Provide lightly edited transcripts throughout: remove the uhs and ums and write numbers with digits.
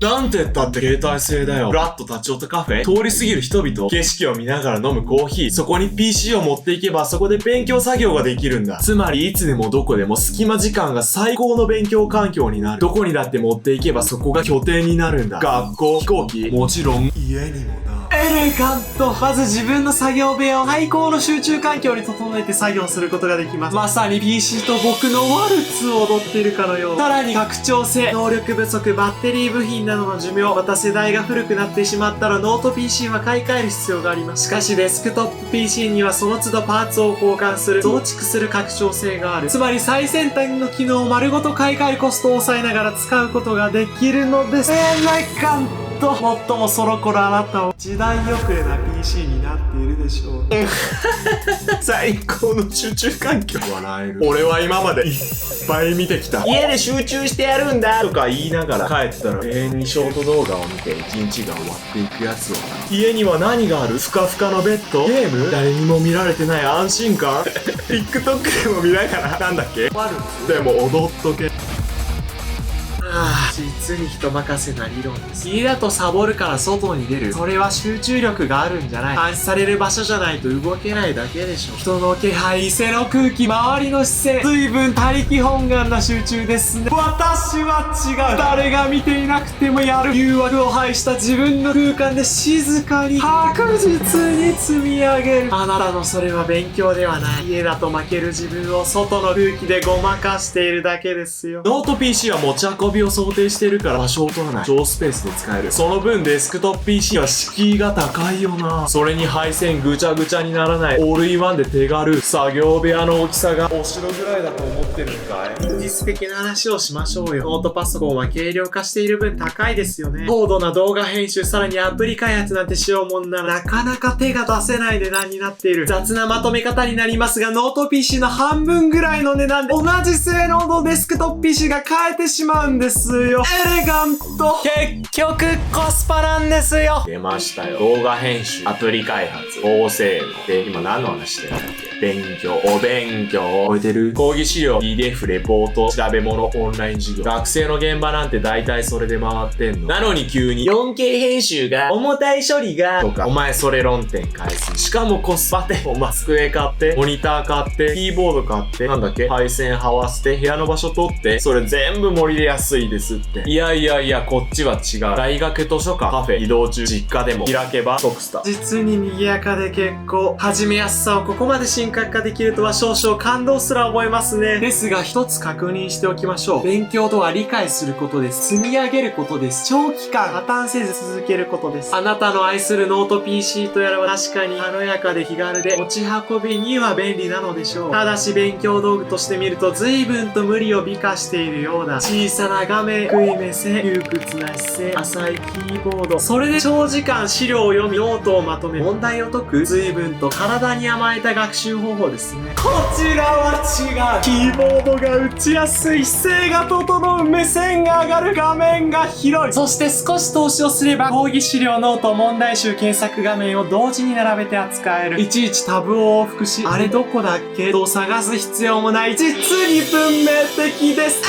なんて言ったって携帯性だよ。フラッと立ち寄ったカフェ、通り過ぎる人々、景色を見ながら飲むコーヒー、そこに PC を持っていけばそこで勉強作業ができるんだ。つまりいつでもどこでも隙間時間が最高の勉強環境になる。どこにだって持っていけばそこが拠点になるんだ。学校、飛行機、もちろん家にもな。エレガント。まず自分の作業部屋を最高の集中環境に整えて作業することができます。まさに PC と僕のワルツを踊っているかのよう。さらに拡張性、能力不足、バッテリー部品などの寿命、また世代が古くなってしまったらノート PC は買い替える必要があります。しかしデスクトップ PC にはその都度パーツを交換する、増築する拡張性がある。つまり最先端の機能を丸ごと買い替えるコストを抑えながら使うことができるのです。エレガント。もっともその頃あなたは時代遅れな PC になっているでしょう。最高の集中環境。笑える。俺は今までいっぱい見てきた。家で集中してやるんだとか言いながら帰ったら永遠にショート動画を見て一日が終わっていくやつをな。家には何がある？ふかふかのベッド？ゲーム？誰にも見られてない安心感？ TikTok でも見ながらなんだっけ？ワルツ？でも踊っとけ。実に人任せな理論です。家だとサボるから外に出る。それは集中力があるんじゃない。監視される場所じゃないと動けないだけでしょ。人の気配、店の空気、周りの視線、随分他力本願な集中ですね。私は違う。誰が見ていなくてもやる。誘惑を排した自分の空間で静かに確実に積み上げる。あなたのそれは勉強ではない。家だと負ける自分を外の空気でごまかしているだけですよ。ノート PC は持ち運びを想定してるから場所を取らない。小スペースで使える。その分デスクトップ PC は敷居が高いよな。それに配線ぐちゃぐちゃにならない。オールインワンで手軽。作業部屋の大きさがお城ぐらいだと思ってるんかい。現実的な話をしましょうよ。ノートパソコンは軽量化している分高いですよね。高度な動画編集、さらにアプリ開発なんてしようもんならなかなか手が出せない値段になっている。雑なまとめ方になりますが、ノート PC の半分ぐらいの値段で同じ性能のデスクトップ PC が買えてしまうんですよ。エレガント。結局コスパなんですよ。出ましたよ。動画編集、アプリ開発、高性能。で、今何の話してるんだっけ？勉強、お勉強。覚えてる？講義資料、PDF、レポート、調べ物、オンライン授業。学生の現場なんて大体それで回ってんの。なのに急に 4K 編集が、重たい処理が、とか、お前それ論点返す。しかもコスパで、机買って、モニター買って、キーボード買って、なんだっけ？配線はわせて、部屋の場所取って、それ全部盛りで安いですって。いや、こっちは違う。大学図書館、カフェ、移動中、実家でも開けばトクスタ。実に賑やかで結構。始めやすさをここまで神格化できるとは少々感動すら覚えますね。ですが一つ確認しておきましょう。勉強とは理解することです。積み上げることです。長期間破綻せず続けることです。あなたの愛するノート PC とやらは確かに軽やかで気軽で持ち運びには便利なのでしょう。ただし勉強道具として見ると随分と無理を美化しているようだ。小さな画面、低い目線、窮屈な姿勢、浅いキーボード。それで長時間資料を読み、ノートをまとめ、問題を解く。随分と体に甘えた学習方法ですね。こちらは違う。キーボードが打ちやすい、姿勢が整う、目線が上がる、画面が広い。そして少し投資をすれば講義資料、ノート、問題集、検索画面を同時に並べて扱える。いちいちタブを往復し、あれどこだっけと探す必要もない。実に文明的です。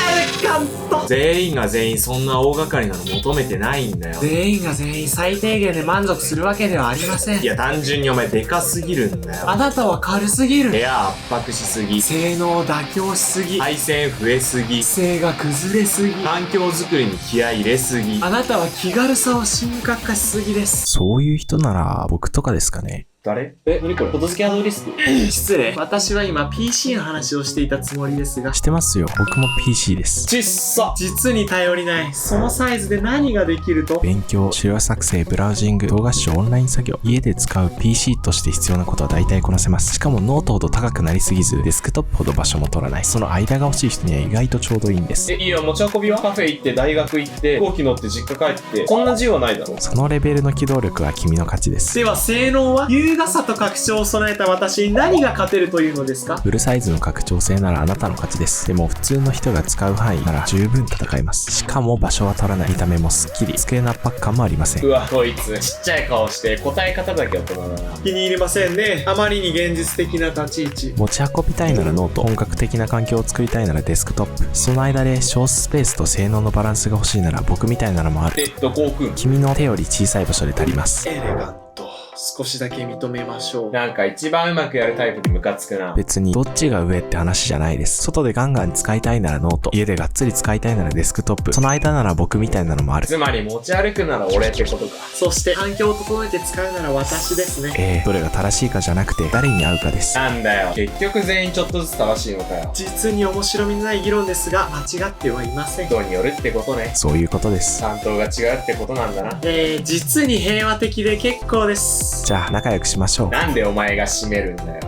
エレガント。全員が全員そんな大掛かりなの求めてないんだよ。全員が全員最低限で満足するわけではありません。いや単純にお前でかすぎるんだよ。あなたは軽すぎる。部屋圧迫しすぎ。性能妥協しすぎ。配線増えすぎ。姿勢が崩れすぎ。環境づくりに気合い入れすぎ。あなたは気軽さを神格化しすぎです。そういう人なら僕とかですかね。誰？何これ？ことづけハードディスク？失礼。私は今 PC の話をしていたつもりですが。してますよ。僕も PC です。ちっさ！実に頼りない。そのサイズで何ができると？勉強、資料作成、ブラウジング、動画視聴、オンライン作業。家で使う PC として必要なことは大体こなせます。しかもノートほど高くなりすぎず、デスクトップほど場所も取らない。その間が欲しい人には意外とちょうどいいんです。いいよ、持ち運びは？カフェ行って、大学行って、飛行機乗って実家帰って、そんな自由はないだろ？そのレベルの機動力は君の勝ちです。では性能は？優優雅さと拡張を備えた私に何が勝てるというのですか？フルサイズの拡張性ならあなたの勝ちです。でも普通の人が使う範囲なら十分戦えます。しかも場所は取らない。見た目もスッキリ。机の圧迫感もありません。うわ、こいつちっちゃい顔して答え方だけ大人だな。気に入りませんね。あまりに現実的な立ち位置。持ち運びたいならノート、本格的な環境を作りたいならデスクトップ、その間で小スペースと性能のバランスが欲しいなら僕みたいなのもある。どこ置くん？君の手より小さい場所で足ります。エレガント。少しだけ認めましょう。なんか一番うまくやるタイプにムカつくな。別にどっちが上って話じゃないです。外でガンガン使いたいならノート、家でがっつり使いたいならデスクトップ、その間なら僕みたいなのもある。つまり持ち歩くなら俺ってことか。そして環境を整えて使うなら私ですね。どれが正しいかじゃなくて誰に合うかです。なんだよ、結局全員ちょっとずつ正しいのかよ。実に面白みのない議論ですが間違ってはいません。人によるってことね。そういうことです。担当が違うってことなんだな。実に平和的で結構です。じゃあ仲良くしましょう。なんでお前が締めるんだよ。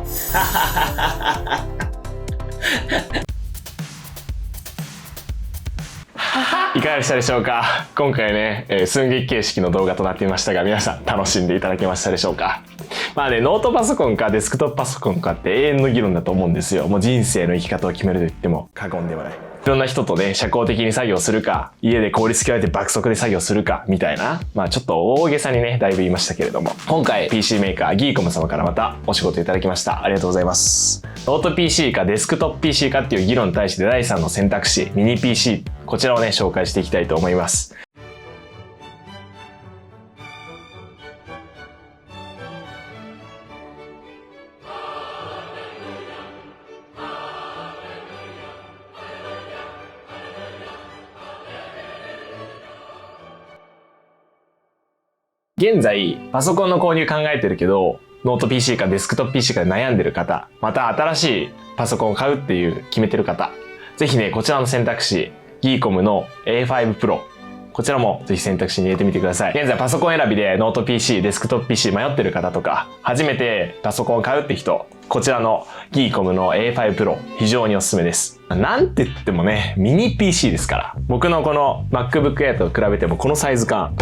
いかがでしたでしょうか。今回ね、寸劇形式の動画となっていましたが、皆さん楽しんでいただけましたでしょうか。まあね、ノートパソコンかデスクトップパソコンかって永遠の議論だと思うんですよ。もう人生の生き方を決めると言っても過言ではない。いろんな人とね、社交的に作業するか、家で効率極めて爆速で作業するか、みたいな。まあちょっと大げさにね、だいぶ言いましたけれども。今回 PC メーカーギーコム様からまたお仕事いただきました。ありがとうございます。ノート PC かデスクトップ PC かっていう議論に対して第3の選択肢、ミニ PC、こちらをね、紹介していきたいと思います。現在、パソコンの購入考えてるけど、ノート PC かデスクトップ PC かで悩んでる方、また新しいパソコンを買うっていう決めてる方、ぜひね、こちらの選択肢、ギーコムの A5 Pro、こちらもぜひ選択肢に入れてみてください。現在パソコン選びでノート PC、デスクトップ PC 迷ってる方とか、初めてパソコンを買うって人、こちらのギーコムの A5 Pro、非常におすすめです。なんて言ってもね、ミニ PC ですから。僕のこの MacBook Air と比べてもこのサイズ感、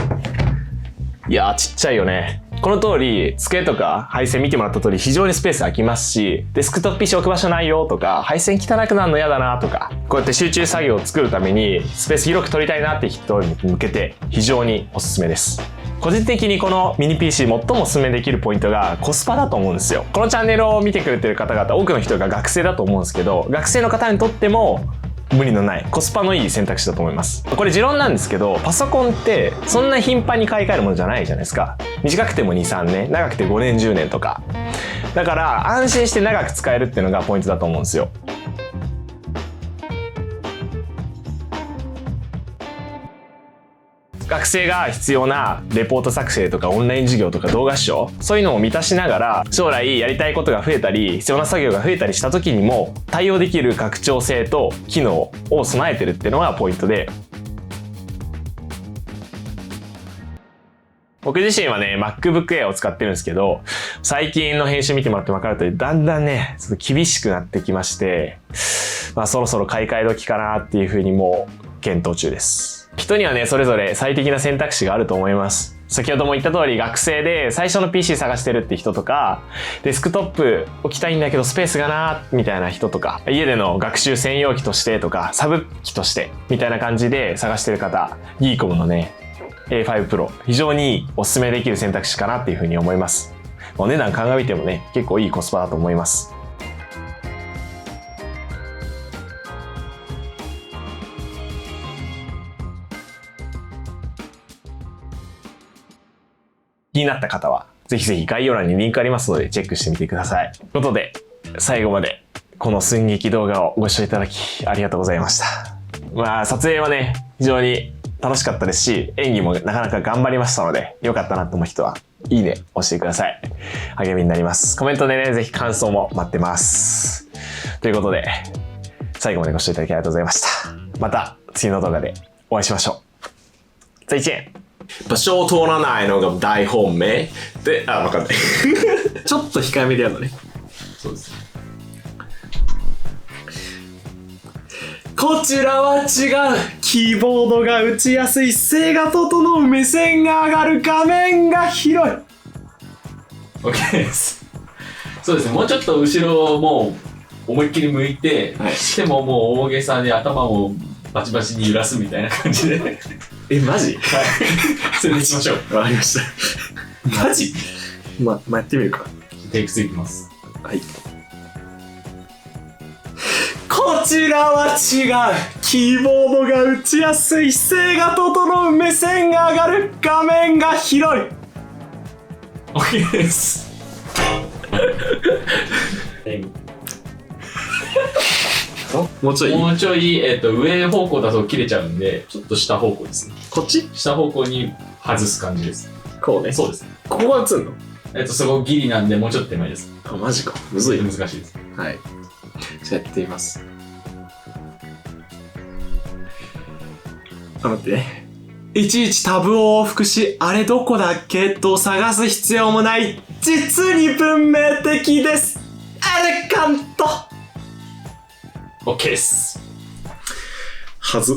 いやーちっちゃいよね。この通り、机とか配線見てもらった通り非常にスペース空きますし、デスクトップ PC 置く場所ないよとか、配線汚くなるの嫌だなとか、こうやって集中作業を作るためにスペース広く取りたいなって人に向けて非常におすすめです。個人的にこのミニ PC 最もおすすめできるポイントがコスパだと思うんですよ。このチャンネルを見てくれてる方々、多くの人が学生だと思うんですけど、学生の方にとっても無理のないコスパのいい選択肢だと思います。これ持論なんですけど、パソコンってそんな頻繁に買い替えるものじゃないじゃないですか。短くても 2,3 年、長くて5年10年とか。だから安心して長く使えるっていうのがポイントだと思うんですよ。学生が必要なレポート作成とかオンライン授業とか動画視聴、そういうのを満たしながら将来やりたいことが増えたり必要な作業が増えたりした時にも対応できる拡張性と機能を備えてるっていうのがポイントで、僕自身はね MacBook Air を使ってるんですけど、最近の編集見てもらって分かるとおりだんだんねちょっと厳しくなってきまして、そろそろ買い替え時かなっていうふうにもう検討中です。人にはねそれぞれ最適な選択肢があると思います。先ほども言った通り学生で最初の PC 探してるって人とか、デスクトップ置きたいんだけどスペースがなーみたいな人とか、家での学習専用機としてとかサブ機としてみたいな感じで探してる方、ギーコムのね A5 Pro 非常におすすめできる選択肢かなっていうふうに思います。お値段鑑みてもね結構いいコスパだと思います。気になった方はぜひぜひ概要欄にリンクありますのでチェックしてみてください。ということで最後までこの寸劇動画をご視聴いただきありがとうございました。撮影はね非常に楽しかったですし、演技もなかなか頑張りましたので、良かったなと思う人はいいね押してください。励みになります。コメントでねぜひ感想も待ってます。ということで最後までご視聴いただきありがとうございました。また次の動画でお会いしましょう。再见。場所を通らないのが大本命で、分かんないちょっと控えめでやるのね。そうです。こちらは違う。キーボードが打ちやすい、姿勢が整う、目線が上がる、画面が広い。OK です。そうですね、もうちょっと後ろをもう思いっきり向いて、はい手ももう大げさで頭をバチバチに揺らすみたいな感じで。はい。マジそれでいきましょう。わかりました。マジやってみるか。テイク2いきます。はい。こちらは違う。キーボードが打ちやすい、姿勢が整う、目線が上がる、画面が広い。 OK です。もうちょいもうちょい、上方向だと切れちゃうんで、ちょっと下方向ですね。こっち下方向に外す感じです。こうね。そうですね。ここが打つんの？そこギリなんで、もうちょっと手前です。あ、マジか。むずい。難しいです。はい。じゃあやってみます。待って。いちいちタブを往復し、あれどこだっけと探す必要もない。実に文明的です。エレガント。 OK です。はず。